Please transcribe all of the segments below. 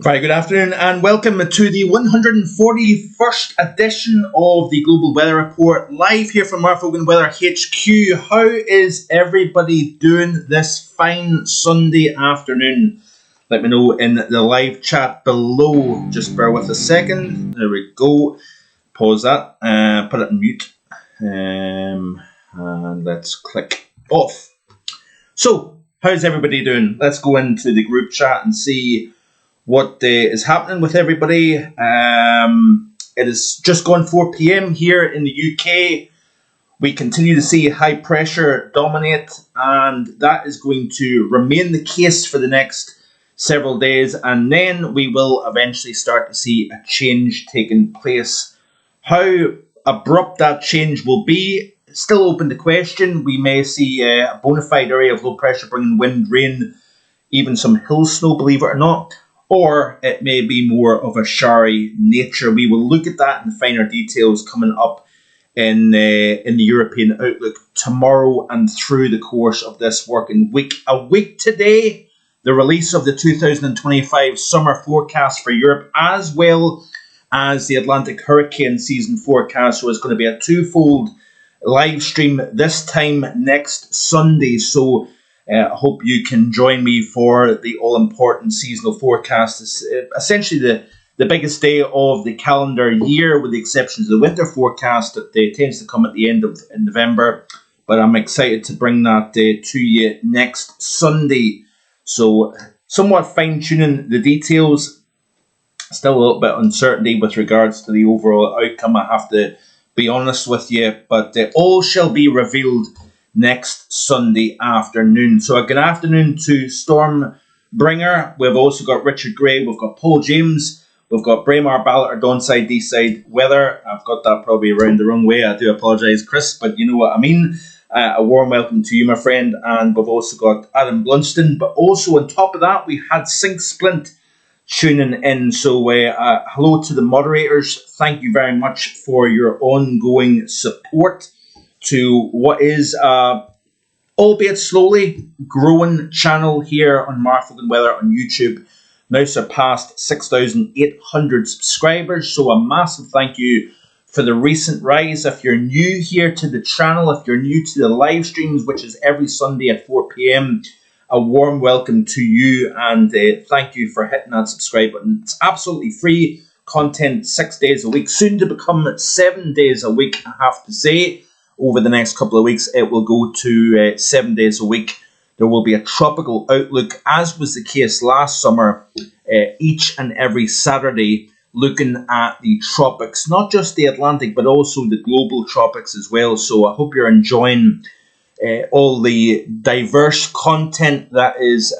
Very good afternoon and welcome to the 141st edition of the Global Weather Report, live here from Marfogan Weather HQ. How is everybody doing this fine Sunday afternoon? Let me know in the live chat below. Just bear with a second. There we go. Pause that. Put it on mute. And let's click off. So, how's everybody doing? Let's go into the group chat and see what is happening with everybody. It is just gone 4 p.m. here in the UK. We continue to see high pressure dominate, and that is going to remain the case for the next several days, and then we will eventually start to see a change taking place. How abrupt that change will be, still open to question. We may see a bona fide area of low pressure bringing wind, rain, even some hill snow, believe it or not. Or it may be more of a showery nature. We will look at that in finer details coming up in the European Outlook tomorrow and through the course of this working week. A week today, the release of the 2025 summer forecast for Europe, as well as the Atlantic hurricane season forecast. So it's going to be a twofold live stream this time next Sunday. So I hope you can join me for the all-important seasonal forecast. It's essentially the biggest day of the calendar year, with the exceptions of the winter forecast that tends to come at the end of November. But I'm excited to bring that to you next Sunday. So somewhat fine-tuning the details. Still a little bit uncertainty with regards to the overall outcome, I have to be honest with you. But all shall be revealed next Sunday afternoon. So a good afternoon to Stormbringer. We've also got Richard Gray, we've got Paul James, we've got Braemar Ballot or Donside D-side Weather. I've got that probably around the wrong way. I do apologise, Chris, but you know what I mean. A warm welcome to you, my friend. And we've also got Adam Blunston. But also on top of that, we had Sink Splint tuning in. So hello to the moderators. Thank you very much for your ongoing support to what is, albeit slowly, growing channel here on Marfogan Weather on YouTube. Now surpassed 6,800 subscribers. So a massive thank you for the recent rise. If you're new here to the channel, if you're new to the live streams, which is every Sunday at 4 p.m, a warm welcome to you, and thank you for hitting that subscribe button. It's absolutely free content, 6 days a week, soon to become 7 days a week, I have to say. Over the next couple of weeks, it will go to 7 days a week. There will be a tropical outlook, as was the case last summer, each and every Saturday, looking at the tropics, not just the Atlantic, but also the global tropics as well. So I hope you're enjoying all the diverse content that is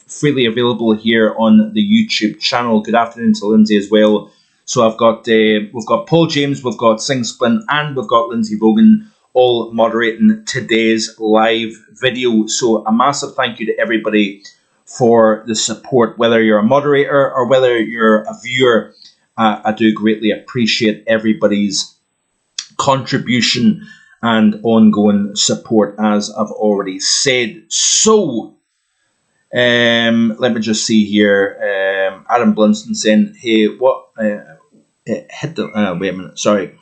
freely available here on the YouTube channel. Good afternoon to Lindsay as well. So we've got Paul James, we've got Sing Splint, and we've got Lindsay Vogan, all moderating today's live video. So a massive thank you to everybody for the support, whether you're a moderator or whether you're a viewer. I do greatly appreciate everybody's contribution and ongoing support, as I've already said. So let me just see here. Adam Blunston saying, hey, what wait a minute, sorry.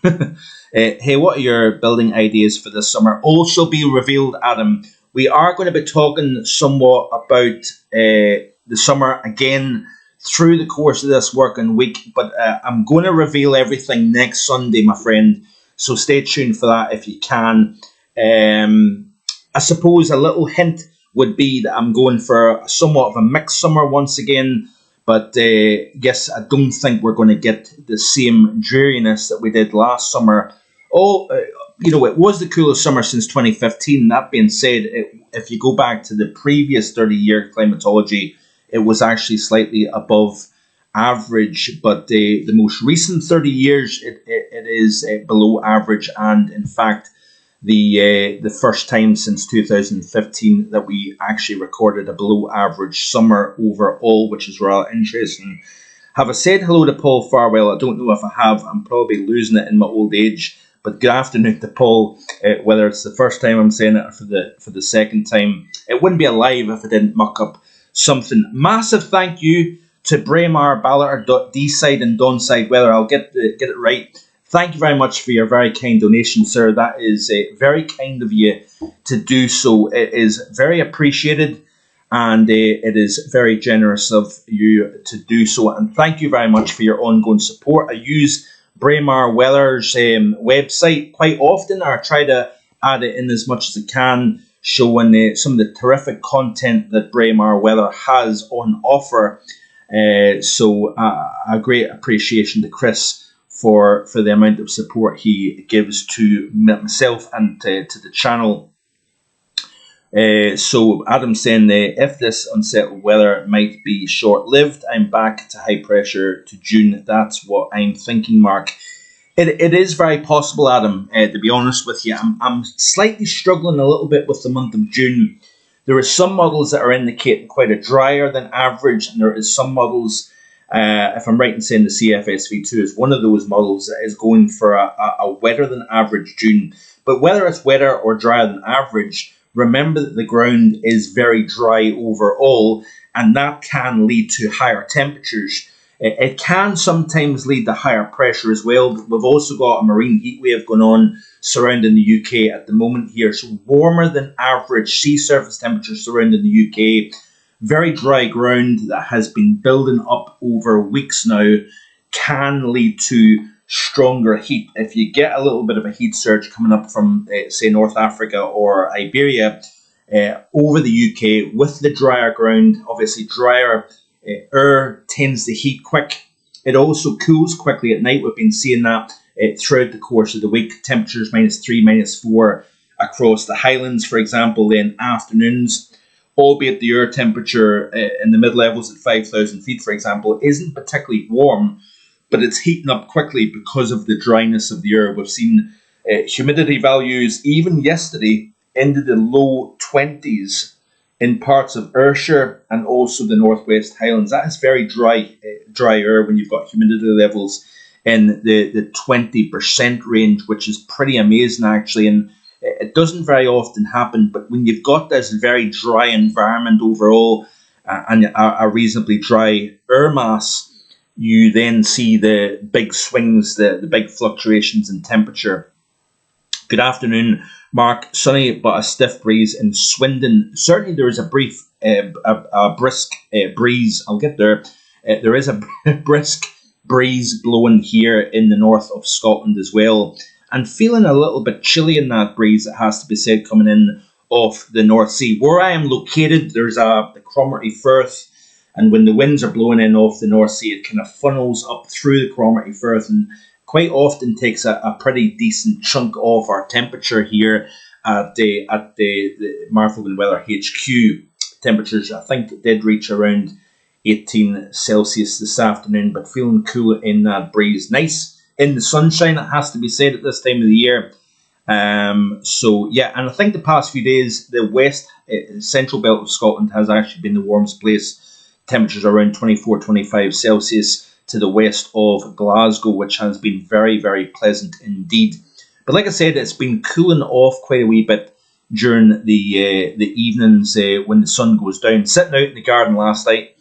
Hey, what are your building ideas for this summer? All shall be revealed, Adam. We are going to be talking somewhat about the summer again through the course of this working week, but I'm going to reveal everything next Sunday, my friend. So stay tuned for that if you can. I suppose a little hint would be that I'm going for somewhat of a mixed summer once again. But yes, I don't think we're going to get the same dreariness that we did last summer. It was the coolest summer since 2015. That being said, if you go back to the previous 30-year climatology, it was actually slightly above average. But the most recent 30 years, it is below average. And in fact, the first time since 2015 that we actually recorded a below average summer overall, which is rather interesting. Have I said hello to Paul Farwell? I don't know if I have. I'm probably losing it in my old age. But good afternoon to Paul, whether it's the first time I'm saying it or for the second time. It wouldn't be alive if I didn't muck up something. Massive thank you to Braemar, Ballater, Deeside and Donside weather. I'll get it right. Thank you very much for your very kind donation, sir. That is very kind of you to do so. It is very appreciated, and it is very generous of you to do so. And thank you very much for your ongoing support. I use Braemar Weather's website quite often. I try to add it in as much as I can, showing some of the terrific content that Braemar Weather has on offer. So a great appreciation to Chris for the amount of support he gives to myself and to the channel. So Adam's saying if this unsettled weather might be short-lived, I'm back to high pressure to June. That's what I'm thinking, Mark. It is very possible, Adam, to be honest with you. I'm slightly struggling a little bit with the month of June. There are some models that are indicating quite a drier than average, and there is some models, if I'm right in saying the CFSV2 is one of those models that is going for a wetter than average June. But whether it's wetter or drier than average, remember that the ground is very dry overall, and that can lead to higher temperatures. It can sometimes lead to higher pressure as well. We've also got a marine heat wave going on surrounding the UK at the moment here. So warmer than average sea surface temperatures surrounding the UK. Very dry ground that has been building up over weeks now can lead to stronger heat. If you get a little bit of a heat surge coming up from, say, North Africa or Iberia over the UK with the drier ground, obviously drier air tends to heat quick. It also cools quickly at night. We've been seeing that throughout the course of the week. Temperatures -3, -4 across the Highlands, for example, then afternoons, albeit the air temperature in the mid-levels at 5,000 feet, for example, isn't particularly warm, but it's heating up quickly because of the dryness of the air. We've seen humidity values, even yesterday, into the low 20s in parts of Ayrshire and also the Northwest Highlands. That is very dry air when you've got humidity levels in the 20% range, which is pretty amazing, actually. And it doesn't very often happen, but when you've got this very dry environment overall and a reasonably dry air mass, you then see the big swings, the big fluctuations in temperature. Good afternoon, Mark. Sunny but a stiff breeze in Swindon. Certainly there is a brief, a brisk breeze. I'll get there. There is a brisk breeze blowing here in the north of Scotland as well. And feeling a little bit chilly in that breeze, it has to be said, coming in off the North Sea. Where I am located, there's the Cromarty Firth. And when the winds are blowing in off the North Sea, it kind of funnels up through the Cromarty Firth and quite often takes a pretty decent chunk off our temperature here at the Marfogan Weather HQ. Temperatures, I think, did reach around 18 Celsius this afternoon, but feeling cool in that breeze. Nice in the sunshine, it has to be said, at this time of the year. So, yeah, and I think the past few days, the west central belt of Scotland has actually been the warmest place. Temperatures around 24, 25 Celsius to the west of Glasgow, which has been very, very pleasant indeed. But like I said, it's been cooling off quite a wee bit during the evenings when the sun goes down. Sitting out in the garden last night,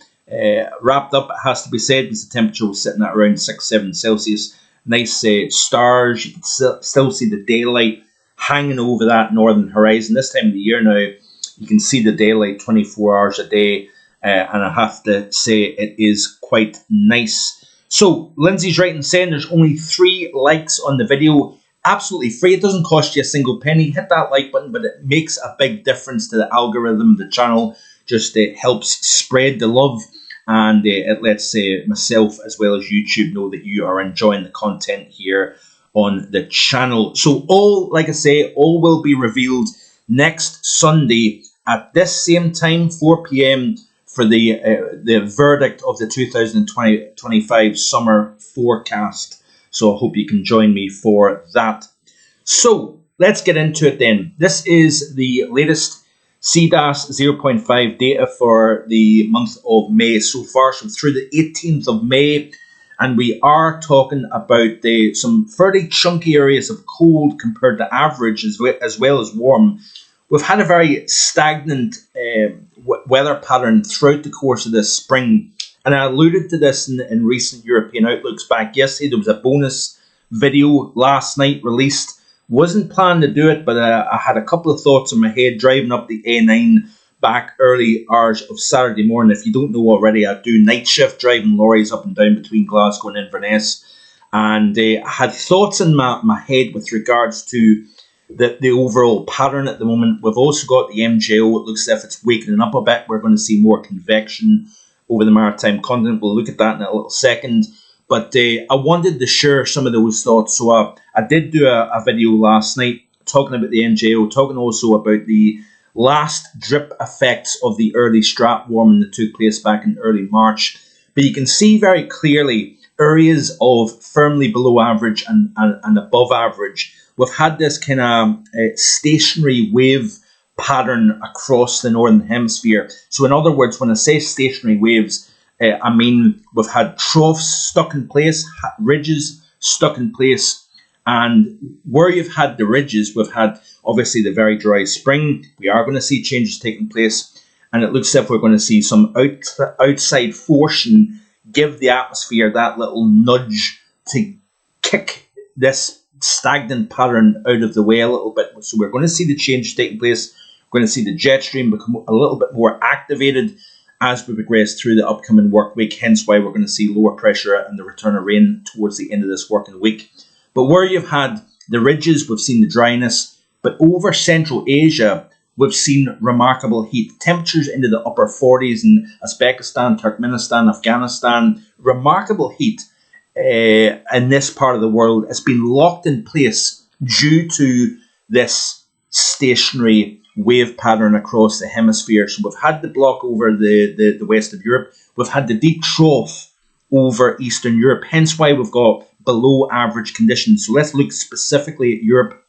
wrapped up, it has to be said, because the temperature was sitting at around 6, 7 Celsius. Nice stars. You can still see the daylight hanging over that northern horizon. This time of the year now, you can see the daylight 24 hours a day. And I have to say it is quite nice. So, Lindsay's right in saying there's only 3 likes on the video. Absolutely free. It doesn't cost you a single penny. Hit that like button, but it makes a big difference to the algorithm of the channel. Just helps spread the love, and it lets myself as well as YouTube know that you are enjoying the content here on the channel. So all, like I say, all will be revealed next Sunday at this same time, 4 p.m, for the verdict of the 2025 summer forecast. So I hope you can join me for that. So let's get into it then. This is the latest CDAS 0.5 data for the month of May so far, so through the 18th of May. And we are talking about some fairly chunky areas of cold compared to average as well as warm. We've had a very stagnant weather pattern throughout the course of this spring. And I alluded to this in recent European outlooks back yesterday. There was a bonus video last night released. Wasn't planning to do it, but I had a couple of thoughts in my head driving up the A9 back early hours of Saturday morning. If you don't know already, I do night shift driving lorries up and down between Glasgow and Inverness. And I had thoughts in my head with regards to the overall pattern at the moment. We've also got the MJO. It looks as if it's wakening up a bit. We're going to see more convection over the maritime continent. We'll look at that in a little second. But I wanted to share some of those thoughts. So I did do a video last night talking about the MJO, talking also about the last drip effects of the early strap warming that took place back in early March. But you can see very clearly areas of firmly below average and above average. We've had this kind of stationary wave pattern across the northern hemisphere. So in other words, when I say stationary waves, I mean we've had troughs stuck in place, ridges stuck in place, and where you've had the ridges, we've had obviously the very dry spring. We are going to see changes taking place, and it looks as if we're going to see some outside force and give the atmosphere that little nudge to kick this stagnant pattern out of the way a little bit. So we're going to see the change taking place. We're going to see the jet stream become a little bit more activated as we progress through the upcoming work week, hence why we're going to see lower pressure and the return of rain towards the end of this working week. But where you've had the ridges, we've seen the dryness, but over Central Asia, we've seen remarkable heat. Temperatures into the upper 40s in Uzbekistan, Turkmenistan, Afghanistan. Remarkable heat in this part of the world. It's been locked in place due to this stationary wave pattern across the hemisphere. So we've had the block over the west of Europe. We've had the deep trough over Eastern Europe. Hence why we've got below average conditions. So let's look specifically at Europe.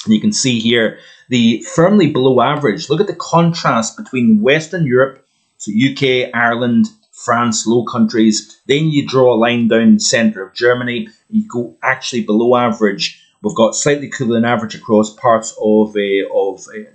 And you can see here the firmly below average. Look at the contrast between Western Europe, so UK, Ireland, France, Low Countries. Then you draw a line down the centre of Germany. You go actually below average. We've got slightly cooler than average across parts of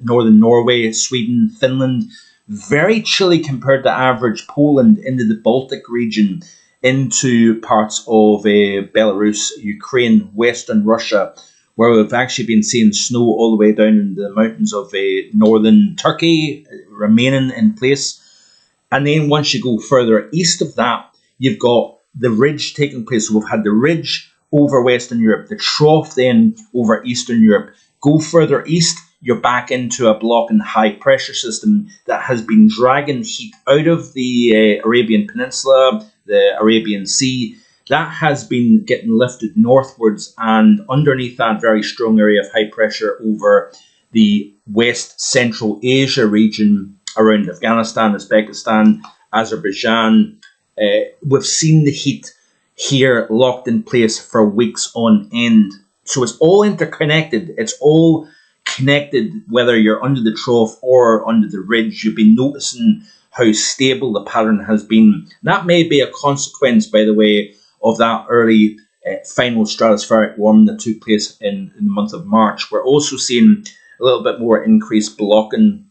northern Norway, Sweden, Finland. Very chilly compared to average Poland, into the Baltic region, into parts of Belarus, Ukraine, Western Russia, where we've actually been seeing snow all the way down in the mountains of northern Turkey remaining in place. And then once you go further east of that, you've got the ridge taking place. So we've had the ridge over Western Europe, the trough then over Eastern Europe. Go further east, you're back into a block and high pressure system that has been dragging heat out of the Arabian Peninsula, the Arabian Sea. That has been getting lifted northwards, and underneath that very strong area of high pressure over the West Central Asia region around Afghanistan, Uzbekistan, Azerbaijan. We've seen the heat here locked in place for weeks on end. So it's all interconnected. It's all connected, whether you're under the trough or under the ridge. You've been noticing how stable the pattern has been. That may be a consequence, by the way, of that early final stratospheric warming that took place in the month of March. We're also seeing a little bit more increased blocking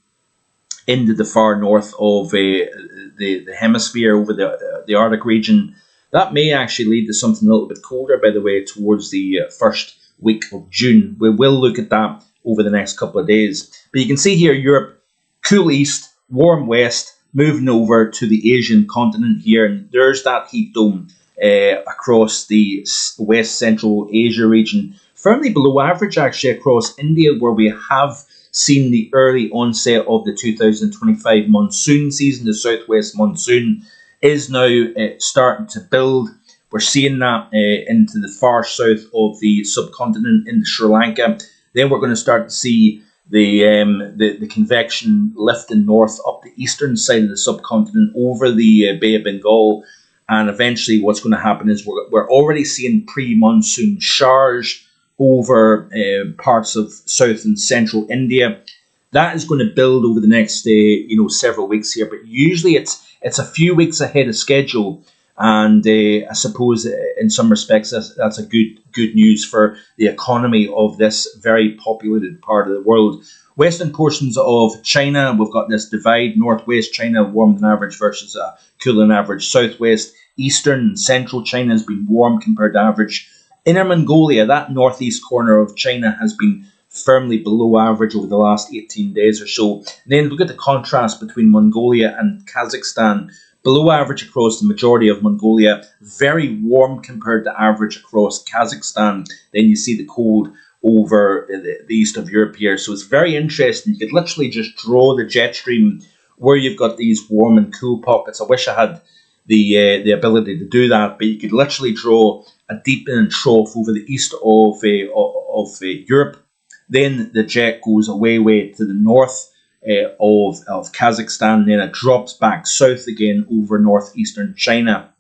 into the far north of the hemisphere over the Arctic region. That may actually lead to something a little bit colder, by the way, towards the first week of June. We will look at that over the next couple of days. But you can see here Europe, cool east, warm west, moving over to the Asian continent here. And there's that heat dome across the West Central Asia region. Firmly below average, actually, across India, where we have seen the early onset of the 2025 monsoon season. The southwest monsoon is now starting to build. We're seeing that into the far south of the subcontinent, into Sri Lanka. Then we're going to start to see the convection lifting north up the eastern side of the subcontinent over the Bay of Bengal. And eventually what's going to happen is we're already seeing pre-monsoon showers over parts of south and central India. That is going to build over the next several weeks here, but usually it's a few weeks ahead of schedule. And I suppose in some respects that's a good news for the economy of this very populated part of the world. Western portions of China, we've got this divide. Northwest China, warmer than average versus cooler than average. Southwest, eastern and central China has been warm compared to average. Inner Mongolia, that northeast corner of China, has been firmly below average over the last 18 days or so. And then look at the contrast between Mongolia and Kazakhstan. Below average across the majority of Mongolia, very warm compared to average across Kazakhstan. Then you see the cold over the east of Europe here. So it's very interesting. You could literally just draw the jet stream where you've got these warm and cool pockets. I wish I had the ability to do that, but you could literally draw a deepening trough over the east of Europe. Then the jet goes way to the north of Kazakhstan, then it drops back south again over northeastern China.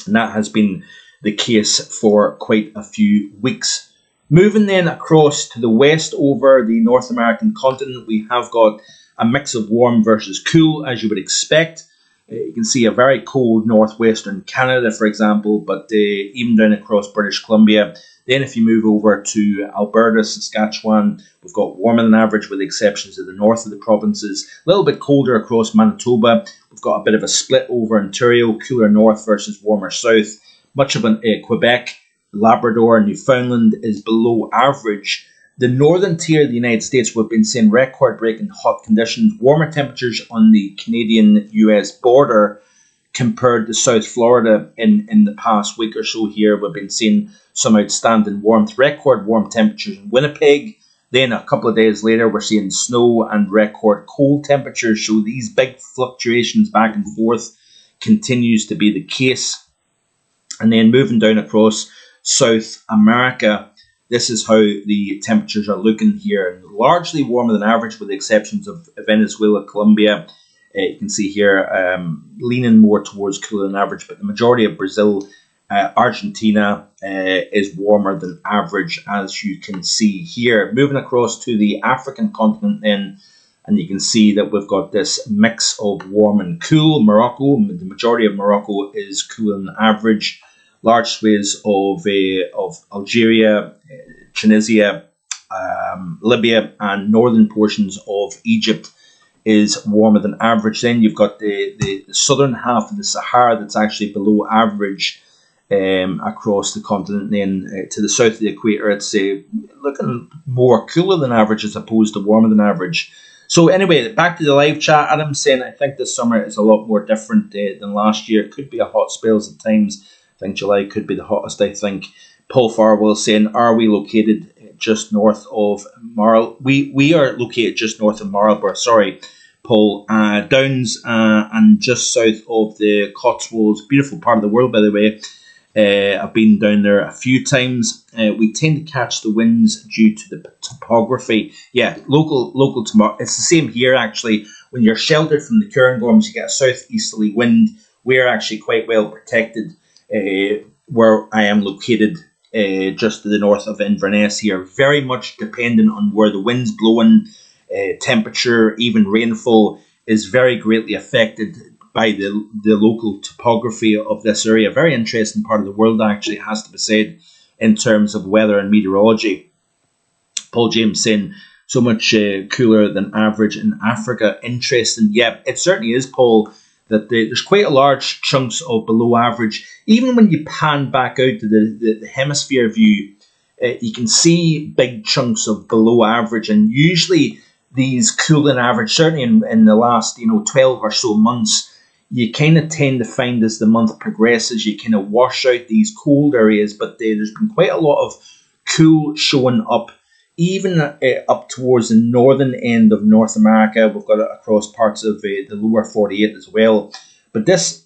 And that has been the case for quite a few weeks. Moving then across to the west over the North American continent, we have got a mix of warm versus cool, as you would expect. You can see a very cold northwestern Canada, for example, but even down across British Columbia. Then if you move over to Alberta, Saskatchewan, we've got warmer than average with the exceptions of the north of the provinces. A little bit colder across Manitoba. We've got a bit of a split over Ontario, cooler north versus warmer south. Much of Quebec, Labrador, Newfoundland is below average. The northern tier of the United States, we've been seeing record-breaking hot conditions, warmer temperatures on the Canadian-US border compared to South Florida in the past week or so here. We've been seeing some outstanding warmth, record warm temperatures in Winnipeg. Then a couple of days later, we're seeing snow and record cold temperatures. So these big fluctuations back and forth continues to be the case. And then moving down across South America, this is how the temperatures are looking here. Largely warmer than average with the exceptions of Venezuela, Colombia. You can see here leaning more towards cooler than average, but the majority of Brazil, Argentina is warmer than average, as you can see here. Moving across to the African continent then, and you can see that we've got this mix of warm and cool. Morocco, the majority of Morocco is cooler than average. Large swathes of Algeria, Tunisia, Libya, and northern portions of Egypt is warmer than average. Then you've got the southern half of the Sahara that's actually below average across the continent. Then to the south of the equator, it's looking more cooler than average as opposed to warmer than average. So anyway, back to the live chat. Adam's saying, I think this summer is a lot more different than last year. Could be a hot spells at times. I think July could be the hottest, I think. Paul Farwell saying, are we located just north of Marl? We are located just north of Marlborough, sorry, Paul. Downs and just south of the Cotswolds. Beautiful part of the world, by the way. I've been down there a few times. We tend to catch the winds due to the topography. Yeah, local tomorrow. It's the same here, actually. When you're sheltered from the Cairngorms, you get a southeasterly wind. We're actually quite well protected where I am located, just to the north of Inverness here. Very much dependent on where the wind's blowing. Temperature, even rainfall, is very greatly affected by the local topography of this area. Very interesting part of the world, actually, has to be said, in terms of weather and meteorology. Paul James saying, so much cooler than average in Africa. Interesting. Yeah, it certainly is, Paul, that there's quite a large chunks of below average. Even when you pan back out to the hemisphere view, you can see big chunks of below average, and usually these cooler than average, certainly in the last 12 or so months, you kind of tend to find as the month progresses, you kind of wash out these cold areas, but there's been quite a lot of cool showing up, even up towards the northern end of North America. We've got it across parts of the lower 48 as well. But this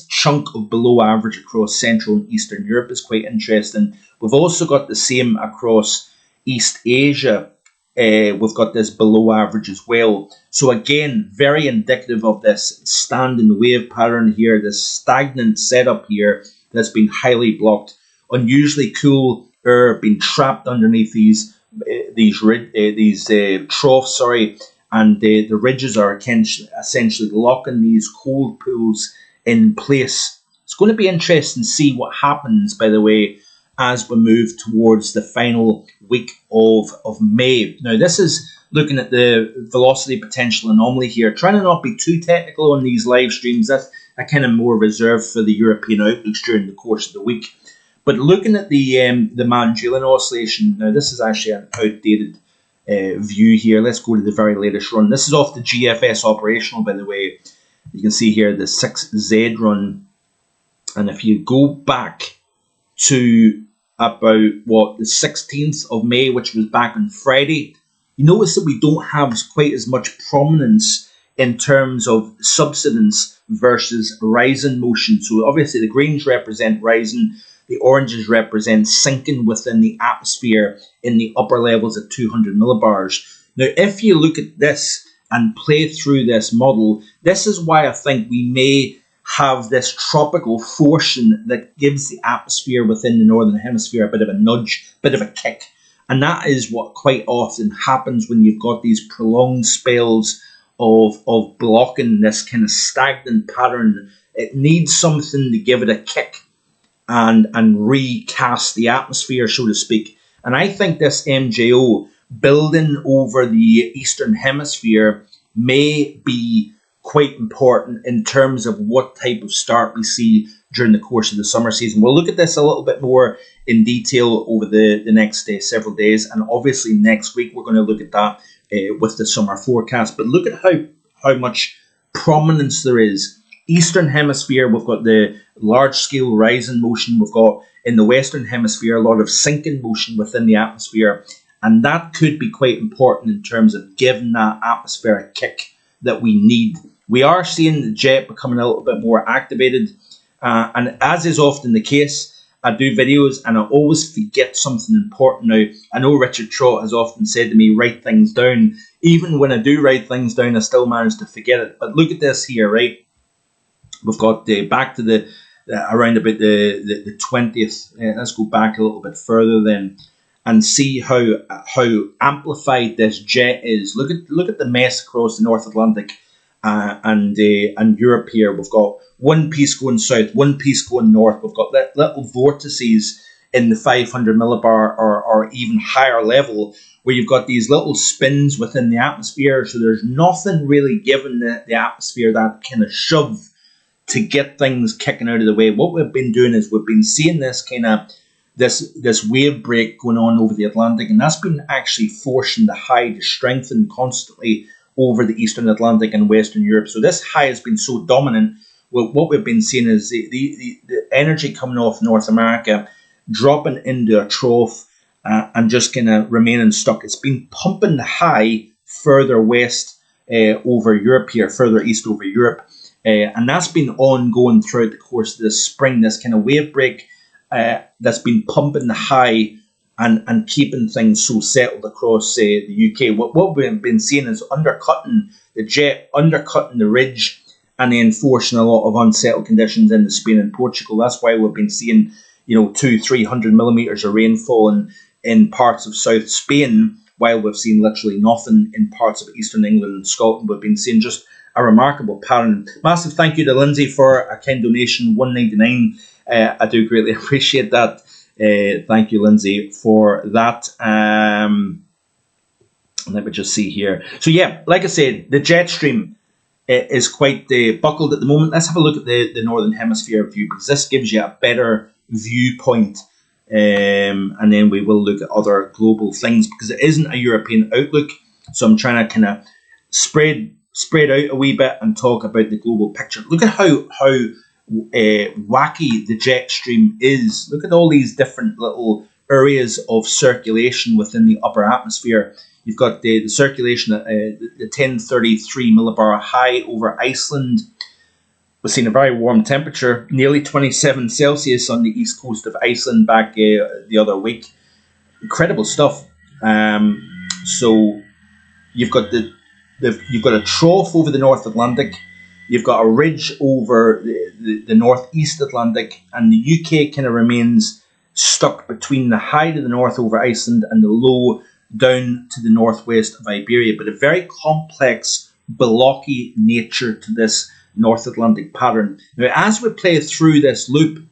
chunk of below average across Central and Eastern Europe is quite interesting. We've also got the same across East Asia. We've got this below average as well. So again, very indicative of this standing wave pattern here, this stagnant setup here that's been highly blocked. Unusually cool air being trapped underneath these troughs, and the ridges are essentially locking these cold pools in place It's going to be interesting to see what happens, by the way, as we move towards the final week of May. Now, this is looking at the velocity potential anomaly here, trying to not be too technical on these live streams. That's kind of more reserved for the European outlooks during the course of the week. But looking at the Mann-Julian oscillation, now this is actually an outdated view here. Let's go to the very latest run. This is off the GFS operational, by the way. You can see here the 6Z run. And if you go back to about, the 16th of May, which was back on Friday, you notice that we don't have quite as much prominence in terms of subsidence versus rising motion. So obviously the greens represent rising, the oranges represent sinking within the atmosphere in the upper levels at 200 millibars. Now, if you look at this and play through this model, this is why I think we may have this tropical forcing that gives the atmosphere within the northern hemisphere a bit of a nudge, a bit of a kick. And that is what quite often happens when you've got these prolonged spells of blocking this kind of stagnant pattern. It needs something to give it a kick and recast the atmosphere, so to speak. And I think this MJO building over the eastern hemisphere may be quite important in terms of what type of start we see during the course of the summer season. We'll look at this a little bit more in detail over the next several days, and obviously next week we're going to look at that with the summer forecast. But look at how much prominence there is. Eastern hemisphere, we've got the large scale rising motion. We've got in the western hemisphere a lot of sinking motion within the atmosphere, and that could be quite important in terms of giving that atmospheric kick that we need. We are seeing the jet becoming a little bit more activated, and as is often the case, I do videos and I always forget something important. Now, I know Richard Trott has often said to me, write things down. Even when I do write things down, I still manage to forget it. But look at this here, right? We've got back to the around about the 20th. Let's go back a little bit further then and see how amplified this jet is. Look at the mess across the North Atlantic and Europe here. We've got one piece going south, one piece going north. We've got little vortices in the 500 millibar or even higher level where you've got these little spins within the atmosphere. So there's nothing really giving the atmosphere that kind of shove to get things kicking out of the way. What we've been doing is we've been seeing this kind of this wave break going on over the Atlantic, and that's been actually forcing the high to strengthen constantly over the Eastern Atlantic and Western Europe. So this high has been so dominant. Well, what we've been seeing is the energy coming off North America, dropping into a trough and just kind of remaining stuck. It's been pumping the high further west over Europe here, further east over Europe. And that's been ongoing throughout the course of this spring, this kind of wave break that's been pumping the high and keeping things so settled across the UK. What we've been seeing is undercutting the jet, undercutting the ridge, and then forcing a lot of unsettled conditions into Spain and Portugal. That's why we've been seeing 200-300 millimeters of rainfall in parts of South Spain, while we've seen literally nothing in parts of Eastern England and Scotland. We've been seeing just a remarkable pattern. Massive thank you to Lindsay for a kind donation, $1.99. I do greatly appreciate that. Thank you, Lindsay, for that. Let me just see here. So yeah, like I said, the jet stream is quite buckled at the moment. Let's have a look at the Northern Hemisphere view, because this gives you a better viewpoint. And then we will look at other global things, because it isn't a European outlook. So I'm trying to kind of spread out a wee bit and talk about the global picture. Look at how wacky the jet stream is. Look at all these different little areas of circulation within the upper atmosphere. You've got the circulation at the 1033 millibar high over Iceland. We've seen a very warm temperature, nearly 27 Celsius on the east coast of Iceland back the other week. Incredible stuff. So you've got you've got a trough over the North Atlantic. You've got a ridge over the northeast Atlantic, and the UK kind of remains stuck between the high to the north over Iceland and the low down to the northwest of Iberia. But a very complex, blocky nature to this North Atlantic pattern. Now, as we play through this loop,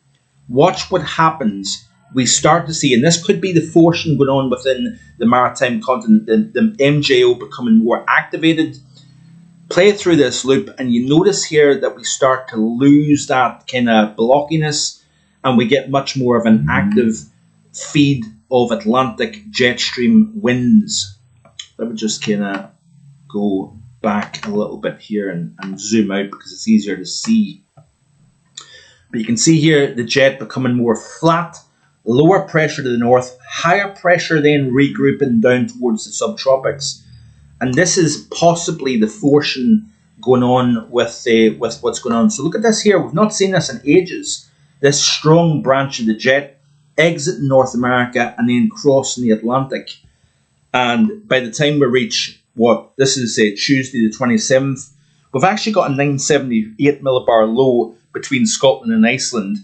watch what happens. We start to see, and this could be the forcing going on within the maritime continent, the MJO becoming more activated. Play through this loop, and you notice here that we start to lose that kind of blockiness, and we get much more of an active feed of Atlantic jet stream winds. Let me just kind of go back a little bit here and zoom out because it's easier to see. But you can see here the jet becoming more flat, lower pressure to the north, higher pressure then regrouping down towards the subtropics. And this is possibly the forcing going on with what's going on. So look at this here. We've not seen this in ages. This strong branch of the jet exiting North America and then crossing the Atlantic. And by the time we reach this is Tuesday the 27th, we've actually got a 978 millibar low between Scotland and Iceland,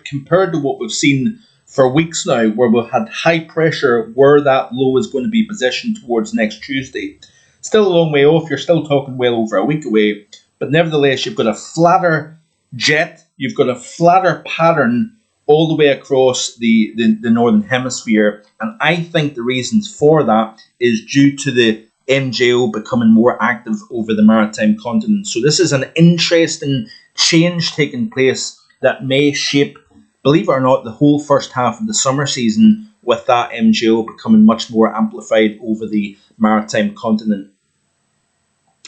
compared to what we've seen for weeks now, where we've had high pressure where that low is going to be positioned towards next Tuesday. Still a long way off, you're still talking well over a week away, but nevertheless you've got a flatter jet, you've got a flatter pattern all the way across the northern hemisphere, and I think the reasons for that is due to the MJO becoming more active over the maritime continent. So this is an interesting change taking place that may shape, believe it or not, the whole first half of the summer season, with that MJO becoming much more amplified over the maritime continent.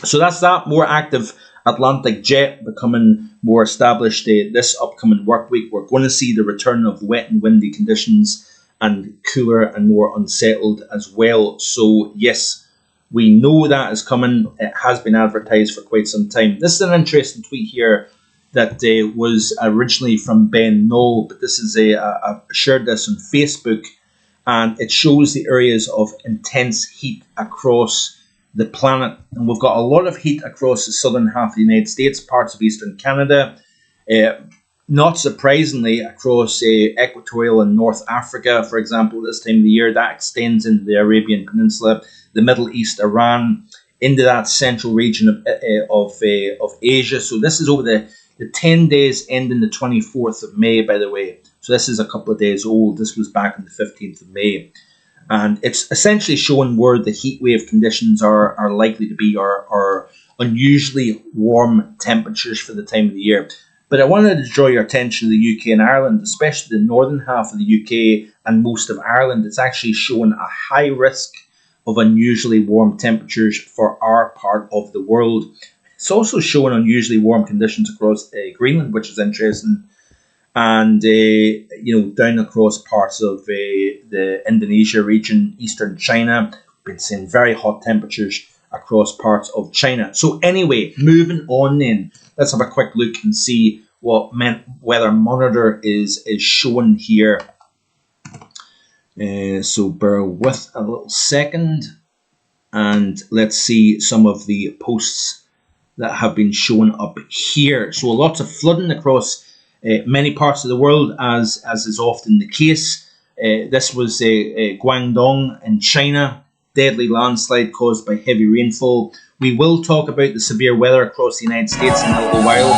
So that's that more active Atlantic jet becoming more established this upcoming work week. We're going to see the return of wet and windy conditions and cooler and more unsettled as well. So yes, we know that is coming. It has been advertised for quite some time. This is an interesting tweet here that was originally from Ben Knoll, but this is I shared this on Facebook, and it shows the areas of intense heat across the planet. And we've got a lot of heat across the southern half of the United States, parts of eastern Canada, not surprisingly across equatorial and North Africa, for example, this time of the year. That extends into the Arabian Peninsula, the Middle East, Iran, into that central region of Asia. So this is over the 10 days ending the 24th of May, by the way. So this is a couple of days old. This was back on the 15th of May. And it's essentially showing where the heat wave conditions are likely to be, or unusually warm temperatures for the time of the year. But I wanted to draw your attention to the UK and Ireland, especially the northern half of the UK and most of Ireland. It's actually showing a high risk of unusually warm temperatures for our part of the world. It's also showing unusually warm conditions across Greenland, which is interesting, and down across parts of the Indonesia region, eastern China. We've been seeing very hot temperatures across parts of China. So anyway, moving on then, let's have a quick look and see what Weather Monitor is showing here. So bear with a little second, and let's see some of the posts that have been shown up here. So lots of flooding across many parts of the world, as is often the case. This was Guangdong in China. Deadly landslide caused by heavy rainfall. We will talk about the severe weather across the United States in a little while.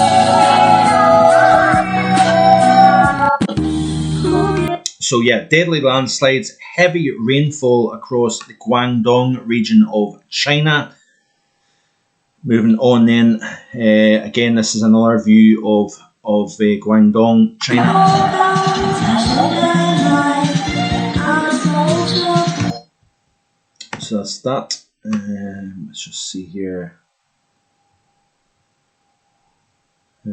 So yeah, deadly landslides, heavy rainfall across the Guangdong region of China. Moving on then, again, this is another view of Guangdong, China. So that's that. Let's just see here. So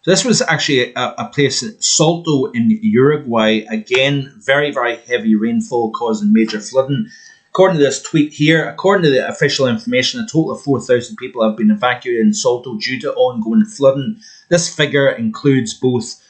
this was actually a place, Salto in Uruguay. Again, very, very heavy rainfall causing major flooding. According to this tweet here, according to the official information, a total of 4,000 people have been evacuated in Salto due to ongoing flooding. This figure includes both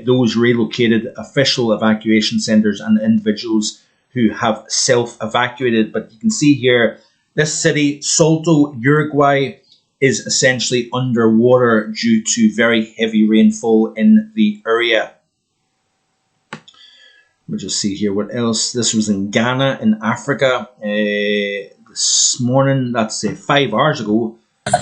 those relocated official evacuation centres and individuals who have self-evacuated. But you can see here, this city, Salto, Uruguay, is essentially underwater due to very heavy rainfall in the area. We'll just see here what else. This was in Ghana in Africa this morning. That's 5 hours ago. So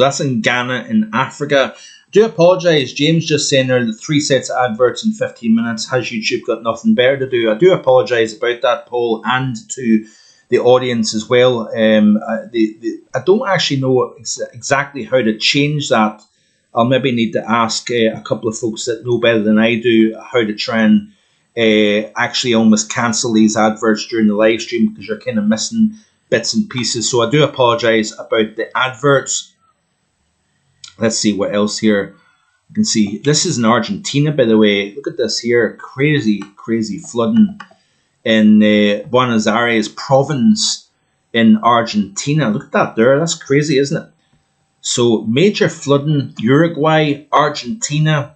that's in Ghana in Africa. Do apologise, James just saying there the 3 sets of adverts in 15 minutes. Has YouTube got nothing better to do? I do apologise about that, Paul, and to the audience as well. I don't actually know exactly how to change that. I'll maybe need to ask a couple of folks that know better than I do how to try and actually almost cancel these adverts during the live stream, because you're kind of missing bits and pieces. So I do apologise about the adverts. Let's see what else here. You can see this is in Argentina, by the way. Look at this here. Crazy flooding in Buenos Aires province in Argentina. Look at that there. That's crazy, isn't it? So major flooding, Uruguay, Argentina.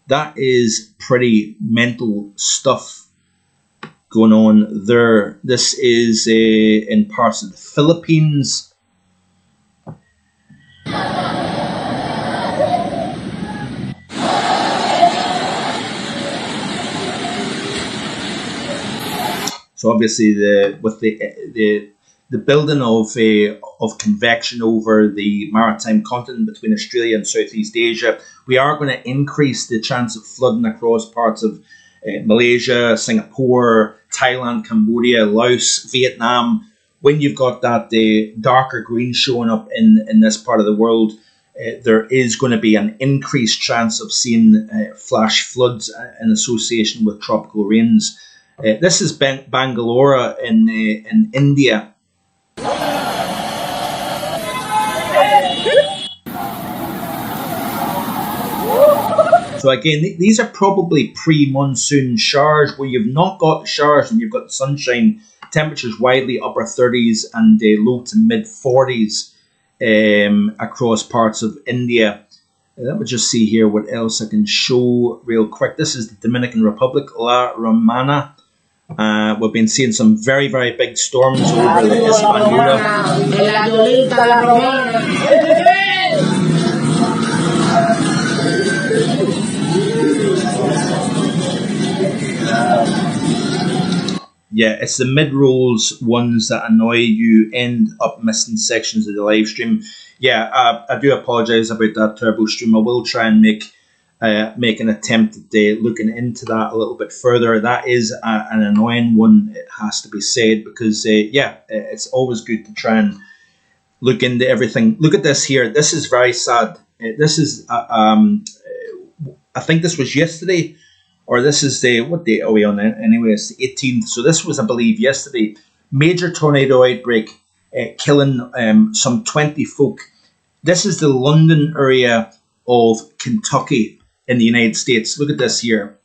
That is pretty mental stuff going on there. This is in parts of the Philippines. So obviously, with the building of convection over the maritime continent between Australia and Southeast Asia, we are going to increase the chance of flooding across parts of Malaysia, Singapore, Thailand, Cambodia, Laos, Vietnam. When you've got that darker green showing up in this part of the world, there is going to be an increased chance of seeing flash floods in association with tropical rains. This is Bangalore in India. So again, these are probably pre-monsoon showers where you've not got the showers and you've got the sunshine. Temperatures widely upper 30s and low to mid 40s across parts of India. Let me just see here what else I can show real quick. This is the Dominican Republic, La Romana. We've been seeing some very, very big storms over the Hispaniola. Yeah, it's the mid-rolls ones that annoy you, end up missing sections of the live stream. Yeah, I do apologise about that, Turbo Stream. I will try and make an attempt at looking into that a little bit further. That is an annoying one, it has to be said, because it's always good to try and look into everything. Look at this here. This is very sad. This is I think this was yesterday, or this is what date are we on anyway? It's the 18th. So this was, I believe, yesterday. Major tornado outbreak, killing some 20 folk. This is the London area of Kentucky in the United States. Look at this here.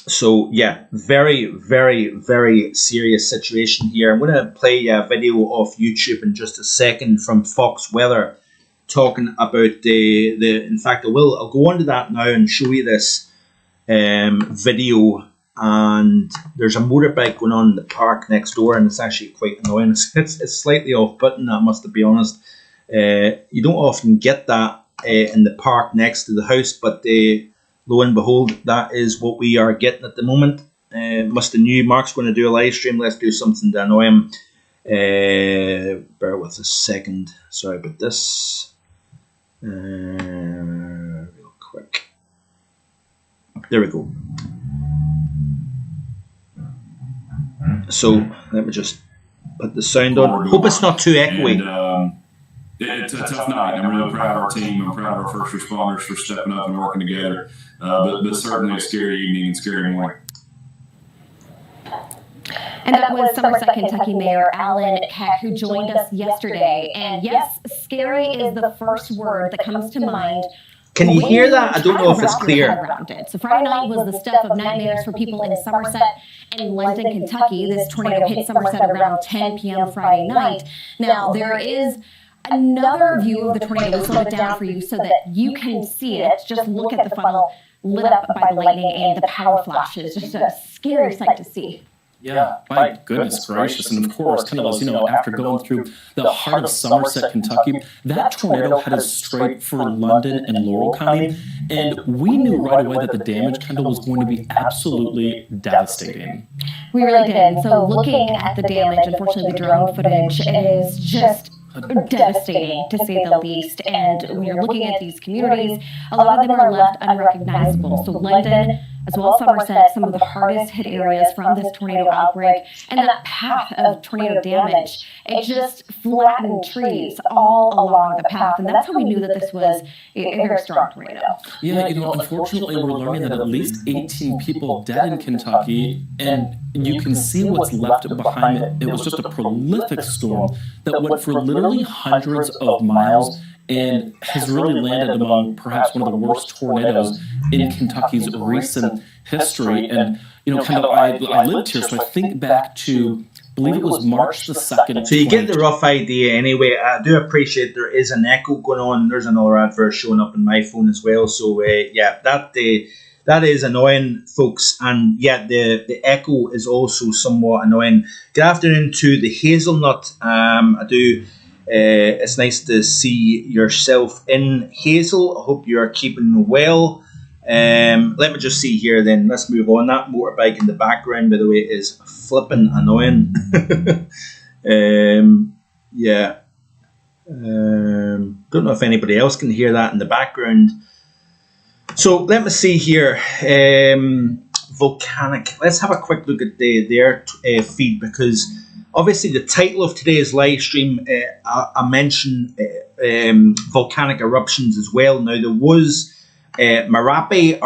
So yeah, very, very, very serious situation here. I'm going to play a video off YouTube in just a second from Fox Weather talking about in fact, I'll go on to that now and show you this video. And there's a motorbike going on in the park next door, and it's actually quite annoying. It's slightly off-putting, I must be honest. You don't often get that in the park next to the house, but lo and behold, that is what we are getting at the moment. Must have knew Mark's going to do a live stream. Let's do something to annoy him. Bear with a second. Sorry about this. Real quick. There we go. So let me just put the sound on. Hope it's not too echoey. And, it's a tough night. I'm really proud of our team. I'm proud of our first responders for stepping up and working together. But certainly a scary evening and scary morning. And that was Somerset, Kentucky Mayor Alan Keck, who joined us yesterday. And yes, scary is the first word that comes to mind. Can you hear that? I don't know if it's clear. So Friday night was the stuff of nightmares for people in Somerset and London, Kentucky. This tornado hit Somerset around 10 p.m. Friday night. Now, there is another view of the tornado. We'll slow it down for you so that you can see it. Just look at the funnel lit up by the lightning and the power flashes. Just a scary sight to see. Yeah, my goodness gracious. And of course, kind of as after going through the heart of Somerset, Kentucky, that tornado headed straight for London and Laurel County. And we knew right away that the damage kind of was going to be absolutely devastating. We really did. So looking at the damage, unfortunately, the drone footage is just devastating, to say the least. And when you're looking at these communities, a lot of them are left unrecognizable. So London, as well as Somerset, some of the hardest hit areas from this tornado outbreak, and that path of tornado damage, it just flattened trees all along the path. And that's how we knew that this was a very strong tornado. Yeah, unfortunately, we're learning that at least 18 people dead in Kentucky, and you can see what's left behind it. It was just a prolific storm that went for literally hundreds of miles and has really landed among perhaps one of the worst tornadoes in Kentucky's recent history. And, I lived here, so I think back to, I believe it was March the 2nd. So you get the rough idea anyway. I do appreciate there is an echo going on. There's another advert showing up on my phone as well. So, that is annoying, folks. And the echo is also somewhat annoying. Good afternoon to the Hazelnut. It's nice to see yourself in, Hazel. I hope you are keeping well. Let me just see here then. Let's move on. That motorbike in the background, by the way, is flipping annoying. Don't know if anybody else can hear that in the background. So let me see here. Volcanic. Let's have a quick look at their feed, because obviously the title of today's live stream, I mentioned volcanic eruptions as well. Now there was Marapi,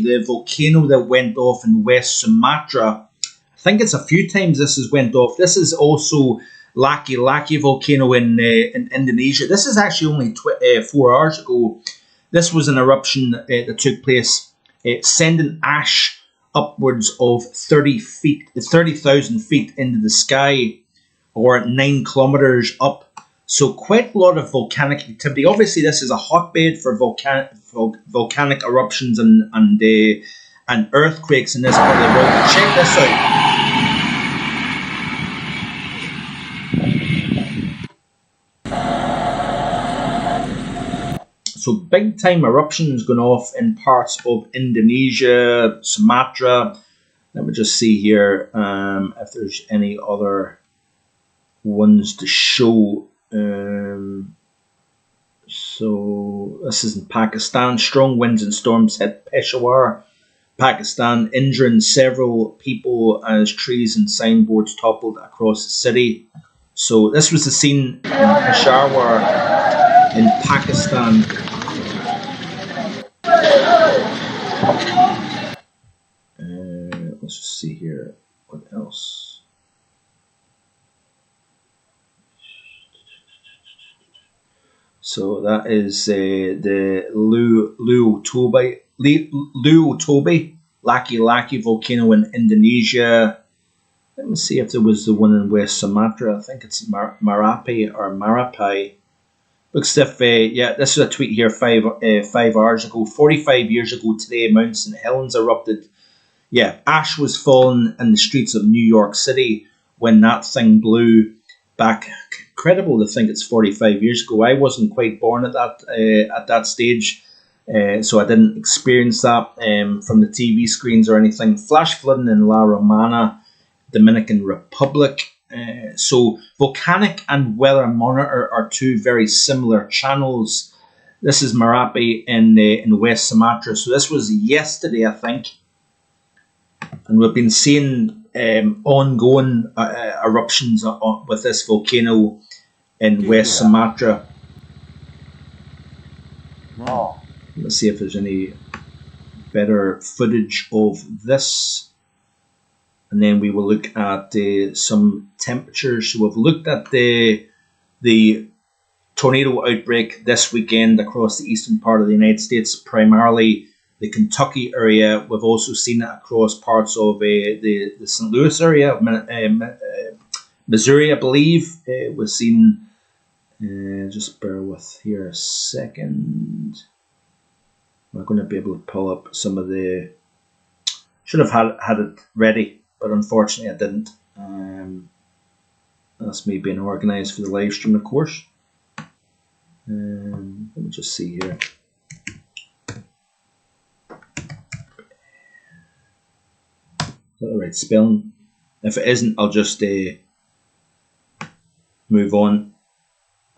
the volcano that went off in West Sumatra. I think it's a few times this has went off. This is also Laki volcano in Indonesia. This is actually only 4 hours ago. This was an eruption that took place, sending ash upwards of 30,000 feet into the sky, or 9 kilometers up. So quite a lot of volcanic activity. Obviously, this is a hotbed for volcanic eruptions and earthquakes in this part of the world. Check this out. So big time eruptions going off in parts of Indonesia, Sumatra. Let me just see here if there's any other ones to show. So this is in Pakistan. Strong winds and storms hit Peshawar, Pakistan, injuring several people as trees and signboards toppled across the city. So this was the scene in Peshawar in Pakistan. Let's just see here. What else? So that is the Luotobi Laki volcano in Indonesia. Let me see if there was the one in West Sumatra. I think it's Marapi or Marapi. Looks as if, this is a tweet here 5 hours ago. 45 years ago today, Mount St. Helens erupted. Yeah, ash was falling in the streets of New York City when that thing blew back. Incredible to think it's 45 years ago. I wasn't quite born at that stage, so I didn't experience that from the TV screens or anything. Flash flooding in La Romana, Dominican Republic. So Volcanic and Weather Monitor are two very similar channels. This is Marapi in West Sumatra. So this was yesterday, I think. And we've been seeing ongoing eruptions with this volcano in West Sumatra. Wow. Let's see if there's any better footage of this. And then we will look at some temperatures. So we've looked at the tornado outbreak this weekend across the eastern part of the United States, primarily the Kentucky area. We've also seen it across parts of the St. Louis area, Missouri, I believe. We've seen, just bear with here a second. We're going to be able to pull up some of the, should have had it ready, but unfortunately I didn't. That's me being organised for the live stream, of course. Let me just see here. Is that the right spelling? If it isn't, I'll just move on.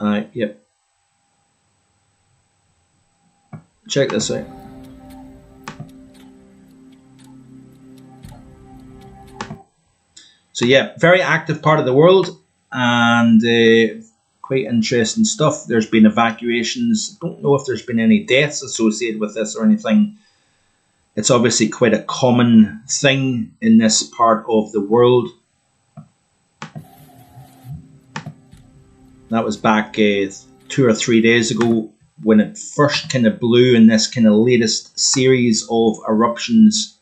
Yep. Check this out. So yeah, very active part of the world, and quite interesting stuff. There's been evacuations. Don't know if there's been any deaths associated with this or anything. It's obviously quite a common thing in this part of the world. That was back 2 or 3 days ago when it first kind of blew in this kind of latest series of eruptions.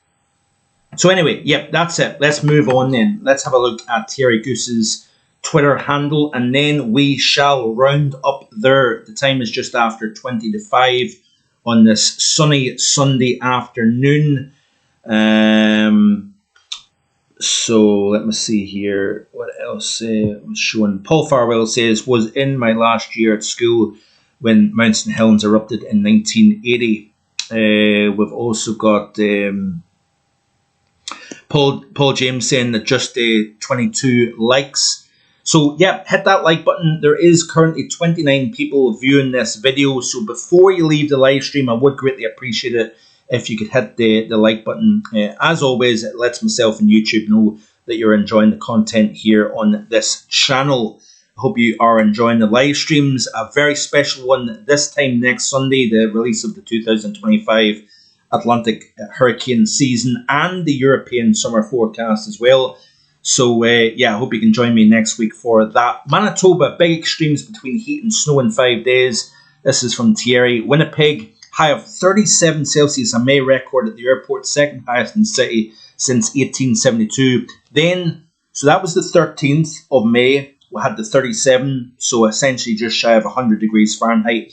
So anyway, yep, that's it. Let's move on then. Let's have a look at Thierry Goose's Twitter handle, and then we shall round up there. The time is just after 20 to 5 on this sunny Sunday afternoon. So let me see here. What else was showing? Paul Farwell says, was in my last year at school when Mount St. Helens erupted in 1980. We've also got Paul James saying that just 22 likes. So yeah, hit that like button. There is currently 29 people viewing this video. So before you leave the live stream, I would greatly appreciate it if you could hit the like button. As always, it lets myself and YouTube know that you're enjoying the content here on this channel. I hope you are enjoying the live streams. A very special one this time next Sunday, the release of the 2025 Atlantic hurricane season and the European summer forecast as well. So yeah, I hope you can join me next week for that. Manitoba, big extremes between heat and snow in 5 days. This is from Thierry. Winnipeg, high of 37 Celsius, a May record at the airport, second highest in the city since 1872. Then, so that was the 13th of May. We had the 37, so essentially just shy of 100 degrees Fahrenheit.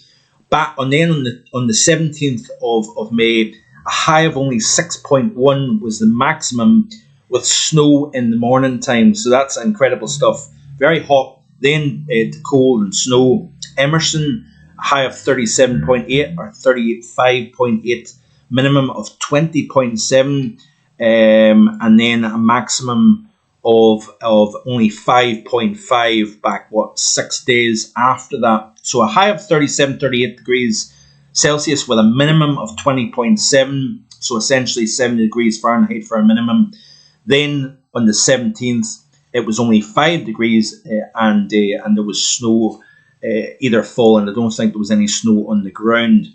Back on then on the 17th of May, a high of only 6.1 was the maximum, with snow in the morning time. So that's incredible stuff. Very hot. Then cold and snow. Emerson, a high of 37.8 or 35.8, minimum of 20.7, and then a maximum of only 5.5 back 6 days after that. So a high of 37, 38 degrees Celsius with a minimum of 20.7, so essentially 70 degrees Fahrenheit for a minimum. Then on the 17th, it was only 5 degrees and there was snow either falling. I don't think there was any snow on the ground.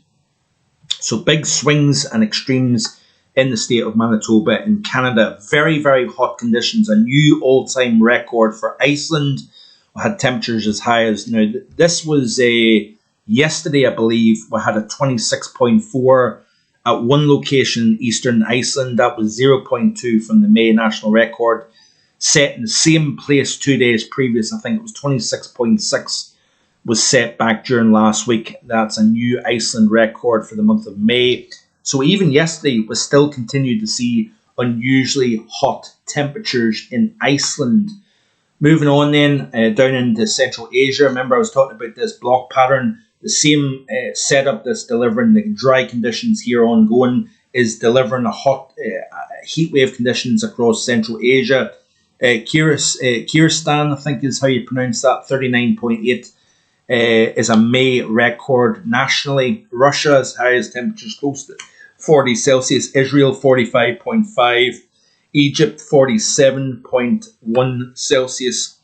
So big swings and extremes in the state of Manitoba in Canada. Very, very hot conditions. A new all-time record for Iceland. We had temperatures as high as, now this was yesterday, I believe, we had a 26.4 at one location in eastern Iceland. That was 0.2 from the May national record, set in the same place 2 days previous. I think it was 26.6 was set back during last week. That's a new Iceland record for the month of May. So even yesterday, we still continued to see unusually hot temperatures in Iceland. Moving on then, down into Central Asia. Remember I was talking about this block pattern. The same setup that's delivering the dry conditions here ongoing is delivering a hot heat wave conditions across Central Asia. Kyrgyzstan, I think is how you pronounce that, 39.8 is a May record nationally. Russia as high as temperatures close to 40 Celsius. Israel 45.5. Egypt 47.1 Celsius.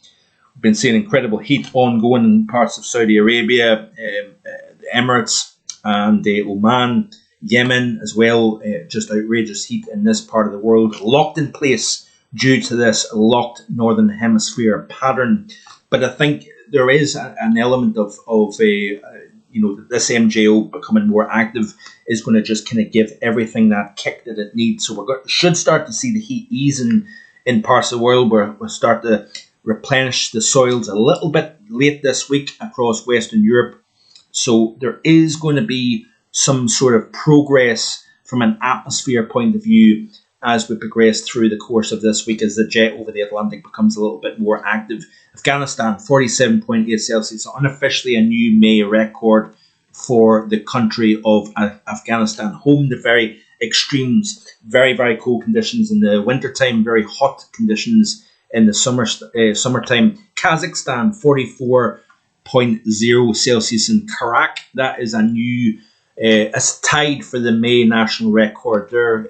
We've been seeing incredible heat ongoing in parts of Saudi Arabia, the Emirates and Oman, Yemen as well. Just outrageous heat in this part of the world, locked in place due to this locked northern hemisphere pattern. But I think there is an element of this MJO becoming more active is going to just kind of give everything that kick that it needs. So should start to see the heat easing in parts of the world where we'll start to replenish the soils a little bit late this week across Western Europe. So there is going to be some sort of progress from an atmosphere point of view as we progress through the course of this week as the jet over the Atlantic becomes a little bit more active. Afghanistan, 47.8 Celsius, unofficially a new May record for the country of Afghanistan. Home to very extremes, very, very cold conditions in the wintertime, very hot conditions in the summertime. Kazakhstan, 44.0 Celsius in Karak. That is a new, it's tied for the May national record there.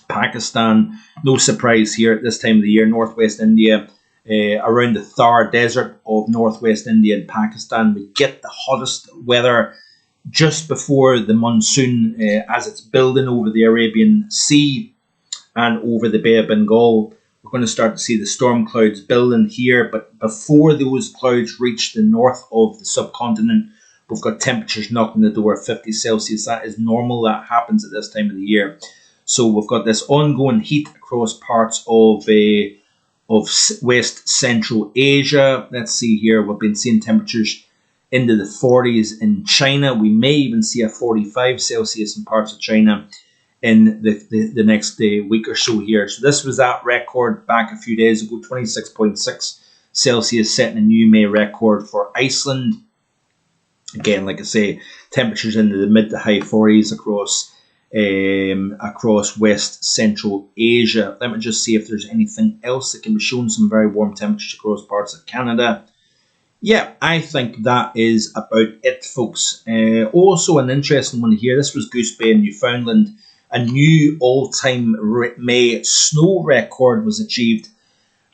Pakistan, no surprise here at this time of the year. Northwest India, around the Thar Desert of Northwest India and Pakistan, we get the hottest weather just before the monsoon as it's building over the Arabian Sea and over the Bay of Bengal. We're going to start to see the storm clouds building here, but before those clouds reach the north of the subcontinent, we've got temperatures knocking the door of 50 Celsius. That is normal. That happens at this time of the year. So we've got this ongoing heat across parts of West Central Asia. Let's see here. We've been seeing temperatures into the 40s in China. We may even see a 45 Celsius in parts of China in the next week or so here. So this was that record back a few days ago, 26.6 Celsius, setting a new May record for Iceland. Again, like I say, temperatures into the mid to high 40s across West Central Asia. Let me just see if there's anything else that can be shown. Some very warm temperatures across parts of Canada. Yeah, I think that is about it, folks. Also, an interesting one here. This was Goose Bay in Newfoundland. A new all-time May snow record was achieved,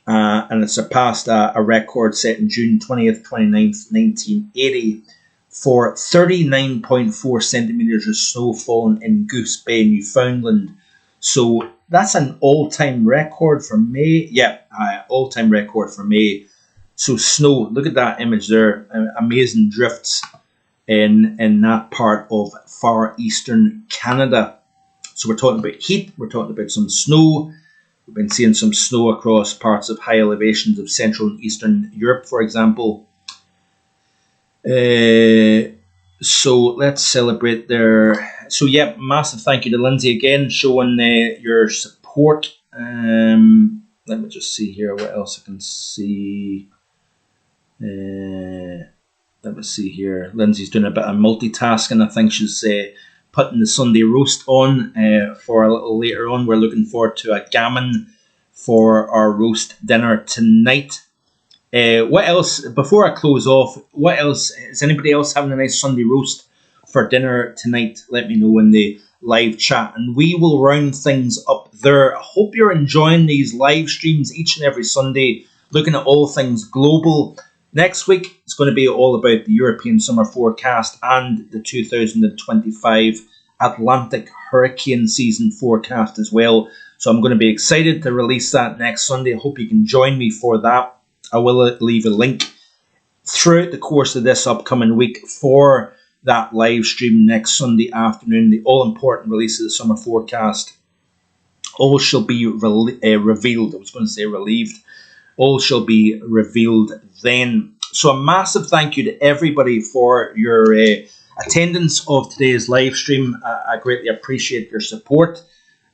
and it surpassed a record set in June 20th, 29th, 1980 for 39.4 centimetres of snow fallen in Goose Bay, Newfoundland. So that's an all-time record for May. Yeah, all-time record for May. So snow, look at that image there. Amazing drifts in that part of far eastern Canada. So we're talking about heat, we're talking about some snow. We've been seeing some snow across parts of high elevations of Central and Eastern Europe, for example. So let's celebrate there. So yeah, massive thank you to Lindsay again, showing your support. Let me just see here what else I can see. Let me see here. Lindsay's doing a bit of multitasking. I think she's putting the Sunday roast on for a little later on. We're looking forward to a gammon for our roast dinner tonight. What else, before I close off, what else, is anybody else having a nice Sunday roast for dinner tonight? Let me know in the live chat and we will round things up there. I hope you're enjoying these live streams each and every Sunday, looking at all things global. Next week, it's going to be all about the European summer forecast and the 2025 Atlantic hurricane season forecast as well. So I'm going to be excited to release that next Sunday. I hope you can join me for that. I will leave a link throughout the course of this upcoming week for that live stream next Sunday afternoon. The all-important release of the summer forecast. All shall be revealed. I was going to say relieved. All shall be revealed then. So a massive thank you to everybody for your attendance of today's live stream. I greatly appreciate your support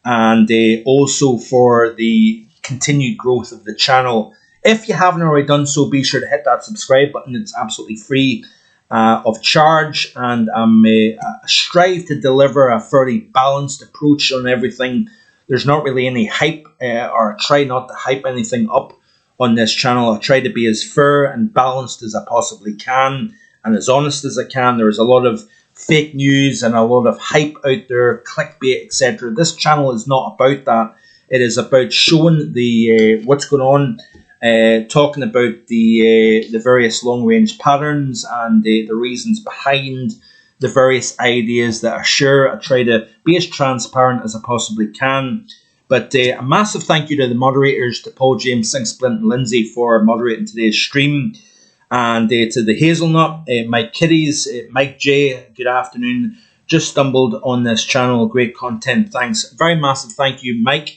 and also for the continued growth of the channel. If you haven't already done so, be sure to hit that subscribe button. It's absolutely free of charge, and I strive to deliver a fairly balanced approach on everything. There's not really any hype, or I try not to hype anything up on this channel. I try to be as fair and balanced as I possibly can and as honest as I can. There is a lot of fake news and a lot of hype out there, clickbait, etc. This channel is not about that. It is about showing the what's going on, talking about the various long-range patterns and the reasons behind the various ideas that I share. I try to be as transparent as I possibly can. But a massive thank you to the moderators, to Paul, James, Singsplint and Lindsay for moderating today's stream. And to the Hazelnut, Mike Kiddies, Mike J, good afternoon. Just stumbled on this channel, great content, thanks. Very massive thank you, Mike.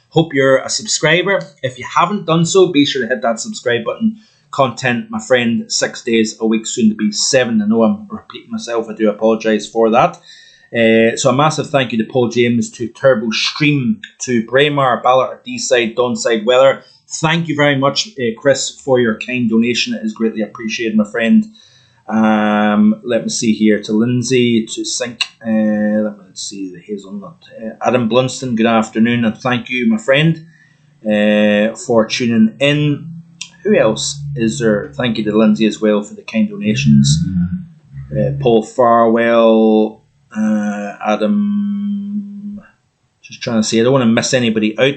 Hope you're a subscriber. If you haven't done so, be sure to hit that subscribe button. Content, my friend, 6 days a week, soon to be 7. I know I'm repeating myself, I do apologise for that. So a massive thank you to Paul James, to Turbo Stream, to Braemar, Ballard, D-Side, Donside Weather. Thank you very much, Chris, for your kind donation. It is greatly appreciated, my friend. Let me see here, to Lindsay, to Sync, let's see, the Hazelnut, Adam Blunston, good afternoon, and thank you, my friend, for tuning in. Who else is there? Thank you to Lindsay as well for the kind donations. Paul Farwell, Adam, just trying to see, I don't want to miss anybody out,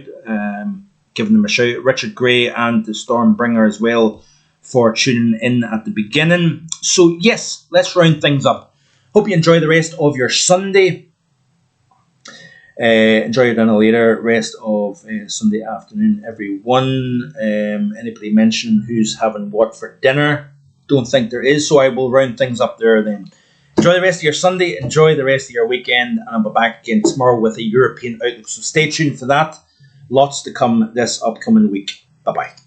giving them a shout. Richard Gray and the Stormbringer as well for tuning in at the beginning. So yes, let's round things up. Hope you enjoy the rest of your Sunday. Enjoy your dinner later. Rest of Sunday afternoon, everyone. Anybody mention who's having what for dinner? Don't think there is, so I will round things up there then. Enjoy the rest of your Sunday. Enjoy the rest of your weekend. And I'll be back again tomorrow with a European outlook. So stay tuned for that. Lots to come this upcoming week. Bye-bye.